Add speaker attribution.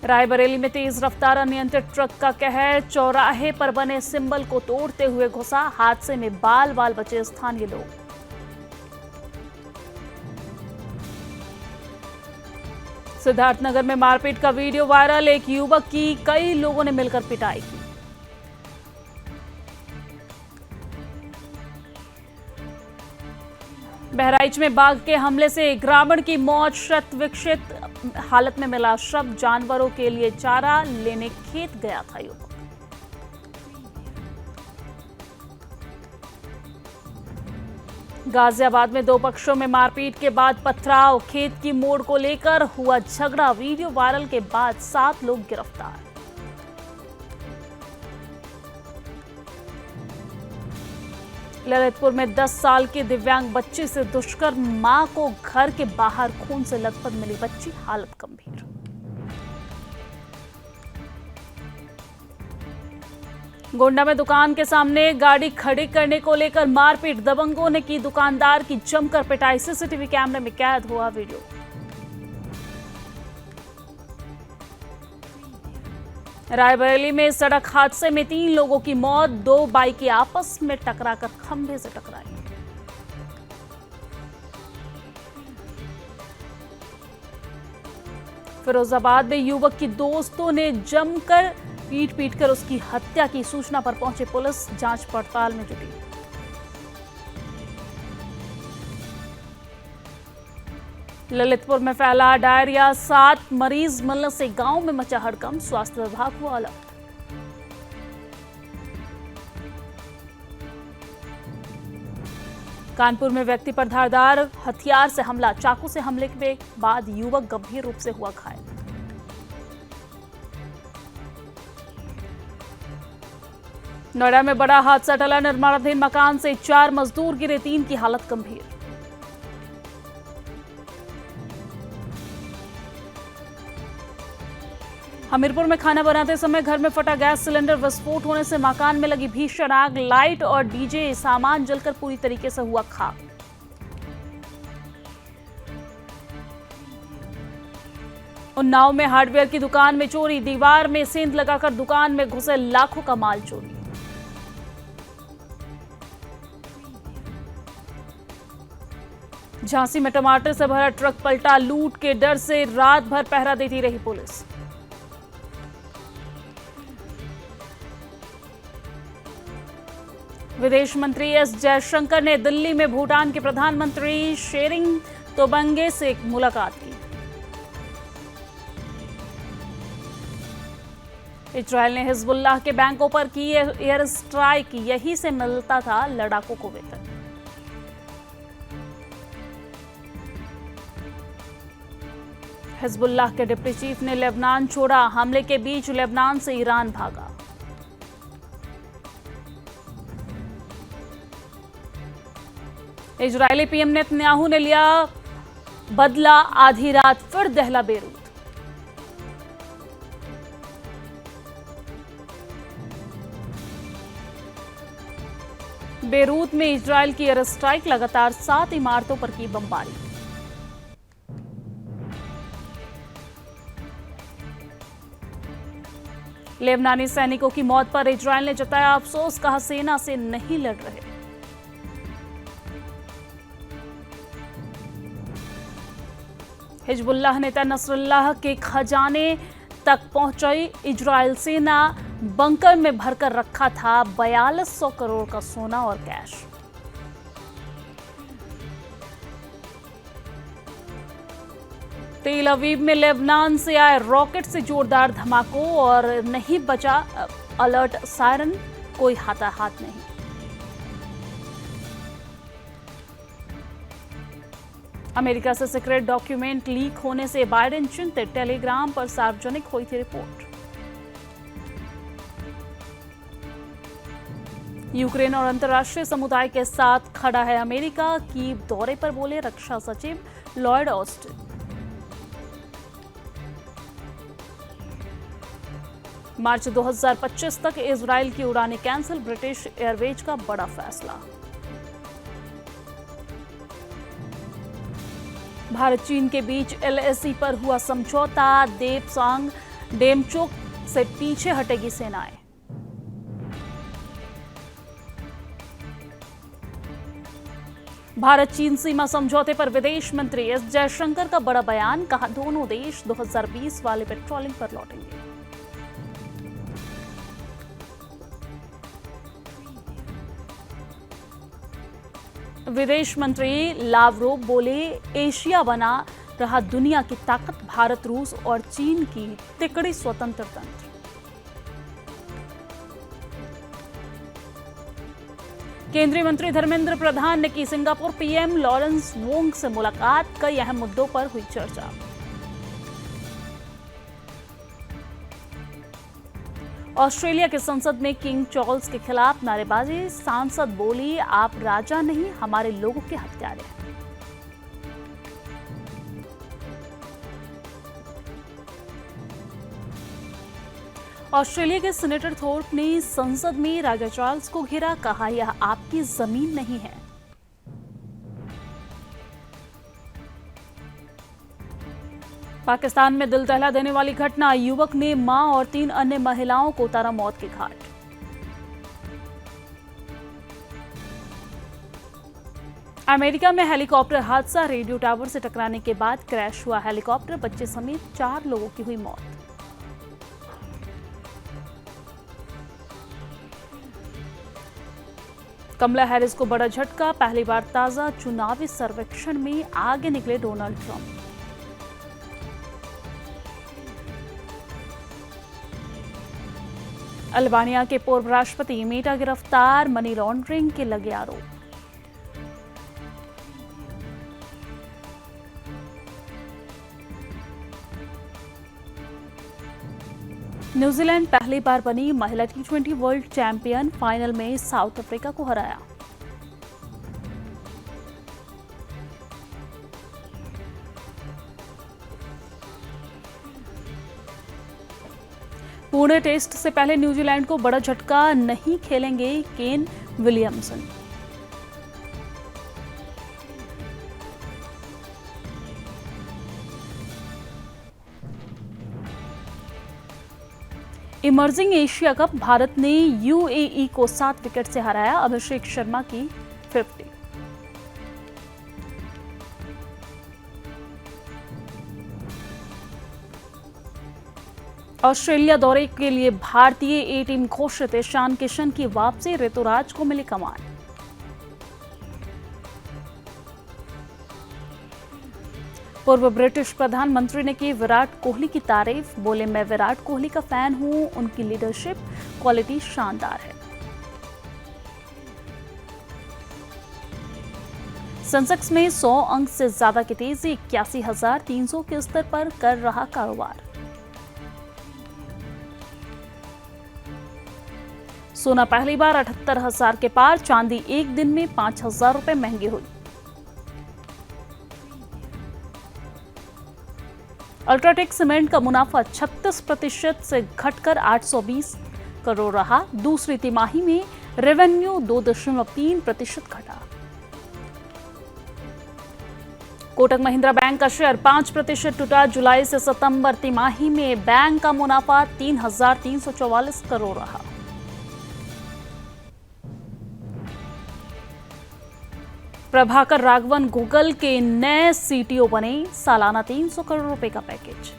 Speaker 1: रायबरेली में तेज रफ्तार अनियंत्रित ट्रक का कहर, चौराहे पर बने सिंबल को तोड़ते हुए घुसा। हादसे में बाल बाल बचे स्थानीय लोग। सिद्धार्थनगर में मारपीट का वीडियो वायरल, एक युवक की कई लोगों ने मिलकर पिटाई की। बहराइच में बाघ के हमले से ग्रामीण की मौत, क्षत विक्षत हालत में मिला शव। जानवरों के लिए चारा लेने खेत गया था युवक। गाजियाबाद में दो पक्षों में मारपीट के बाद पथराव, खेत की मोड़ को लेकर हुआ झगड़ा। वीडियो वायरल के बाद 7 लोग गिरफ्तार। ललितपुर में 10 साल की दिव्यांग बच्ची से दुष्कर्म, मां को घर के बाहर खून से लथपथ मिली बच्ची, हालत गंभीर। गोंडा में दुकान के सामने गाड़ी खड़ी करने को लेकर मारपीट, दबंगों ने की दुकानदार की जमकर पिटाई। सीसीटीवी कैमरे में कैद हुआ वीडियो। रायबरेली में सड़क हादसे में 3 लोगों की मौत, 2 बाइकें आपस में टकराकर खंभे से टकराई। फिरोजाबाद में युवक की दोस्तों ने जमकर पीट कर उसकी हत्या की। सूचना पर पहुंची पुलिस जांच पड़ताल में जुटी। ललितपुर में फैला डायरिया, 7 मरीज मिलने से गांव में मचा हड़कंप। स्वास्थ्य विभाग हुआ अलर्ट। कानपुर में व्यक्ति पर धारदार हथियार से हमला, चाकू से हमले के बाद युवक गंभीर रूप से हुआ घायल। नोएडा में बड़ा हादसा टला, निर्माणाधीन मकान से 4 मजदूर गिरे, 3 की हालत गंभीर। हमीरपुर में खाना बनाते समय घर में फटा गैस सिलेंडर, विस्फोट होने से मकान में लगी भीषण आग। लाइट और डीजे सामान जलकर पूरी तरीके से हुआ खाक। उन्नाव में हार्डवेयर की दुकान में चोरी, दीवार में सेंध लगाकर दुकान में घुसे लाखों का माल चोरी। झांसी में टमाटर से भरा ट्रक पलटा, लूट के डर से रात भर पहरा देती रही पुलिस। विदेश मंत्री एस जयशंकर ने दिल्ली में भूटान के प्रधानमंत्री शेरिंग तोबंगे से मुलाकात की। इजरायल ने हिजबुल्लाह के बैंकों पर की एयर स्ट्राइक, यही से मिलता था लड़ाकों को वेतन। हिजबुल्लाह के डिप्टी चीफ ने लेबनान छोड़ा, हमले के बीच लेबनान से ईरान भागा। इजरायली पीएम नेतन्याहू ने लिया बदला, आधी रात फिर दहला बेरूत। बेरूत में इजरायल की एयर स्ट्राइक, लगातार 7 इमारतों पर की बमबारी। लेबनानी सैनिकों की मौत पर इजरायल ने जताया अफसोस, कहा सेना से नहीं लड़ रहे। हिजबुल्लाह नेता नसरुल्लाह के खजाने तक पहुंची इजरायल सेना, बंकर में भरकर रखा था 4200 करोड़ का सोना और कैश। तेल अवीव में लेबनान से आए रॉकेट से जोरदार धमाकों और नहीं बचा अलर्ट सायरन, कोई हताहत नहीं। अमेरिका से सीक्रेट डॉक्यूमेंट लीक होने से बाइडेन चिंतित, टेलीग्राम पर सार्वजनिक हुई थी रिपोर्ट। यूक्रेन और अंतर्राष्ट्रीय समुदाय के साथ खड़ा है अमेरिका, कीव दौरे पर बोले रक्षा सचिव लॉयड ऑस्टिन। मार्च 2025 तक इजरायल की उड़ानें कैंसिल, ब्रिटिश एयरवेज का बड़ा फैसला। भारत चीन के बीच एलएसी पर हुआ समझौता, देपसांग डेमचोक से पीछे हटेगी सेनाएं। भारत चीन सीमा समझौते पर विदेश मंत्री एस जयशंकर का बड़ा बयान, कहा दोनों देश 2020 वाले पेट्रोलिंग पर लौटेंगे। विदेश मंत्री लावरोव बोले, एशिया बना रहा दुनिया की ताकत, भारत, रूस और चीन की तिकड़ी स्वतंत्र तंत्र। केंद्रीय मंत्री धर्मेंद्र प्रधान ने की सिंगापुर पीएम लॉरेंस वोंग से मुलाकात, कई अहम मुद्दों पर हुई चर्चा। ऑस्ट्रेलिया के संसद में किंग चार्ल्स के खिलाफ नारेबाजी, सांसद बोली, आप राजा नहीं हमारे लोगों के हत्यारे हैं। ऑस्ट्रेलिया के सीनेटर थोर्प ने संसद में राजा चार्ल्स को घेरा, कहा यह आपकी जमीन नहीं है। पाकिस्तान में दिल दहला देने वाली घटना, युवक ने मां और 3 अन्य महिलाओं को उतारा मौत के घाट। अमेरिका में हेलीकॉप्टर हादसा, रेडियो टावर से टकराने के बाद क्रैश हुआ हेलीकॉप्टर, बच्चे समेत 4 लोगों की हुई मौत। कमला हैरिस को बड़ा झटका, पहली बार ताजा चुनावी सर्वेक्षण में आगे निकले डोनाल्ड ट्रंप। अल्बानिया के पूर्व राष्ट्रपति मेटा गिरफ्तार, मनी लॉन्ड्रिंग के लगे आरोप। न्यूजीलैंड पहली बार बनी महिला T20 वर्ल्ड चैंपियन, फाइनल में साउथ अफ्रीका को हराया। पुणे टेस्ट से पहले न्यूजीलैंड को बड़ा झटका, नहीं खेलेंगे Kane Williamson. Emerging Asia cup, Bharat ने यूएई को 7 विकेट से हराया, अभिषेक शर्मा की 50। ऑस्ट्रेलिया दौरे के लिए भारतीय ए टीम घोषित, ईशान किशन की वापसी, ऋतुराज को मिली कमान। पूर्व ब्रिटिश प्रधानमंत्री ने की विराट कोहली की तारीफ, बोले मैं विराट कोहली का फैन हूं, उनकी लीडरशिप क्वालिटी शानदार है। सेंसेक्स में 100 अंक से ज्यादा की तेजी, 81,300 के स्तर पर कर रहा कारोबार। सोना पहली बार 78,000 के पार, चांदी एक दिन में 5,000 रुपए महंगी हुई। अल्ट्राटेक सीमेंट का मुनाफा 36% से घटकर 820 करोड़ रहा, दूसरी तिमाही में रेवेन्यू 2.3% घटा। कोटक महिंद्रा बैंक का शेयर 5% टूटा, जुलाई से सितंबर तिमाही में बैंक का मुनाफा 3,344 करोड़ रहा। प्रभाकर राघवन गूगल के नए सीटीओ बने, सालाना 300 करोड़ रुपए का पैकेज।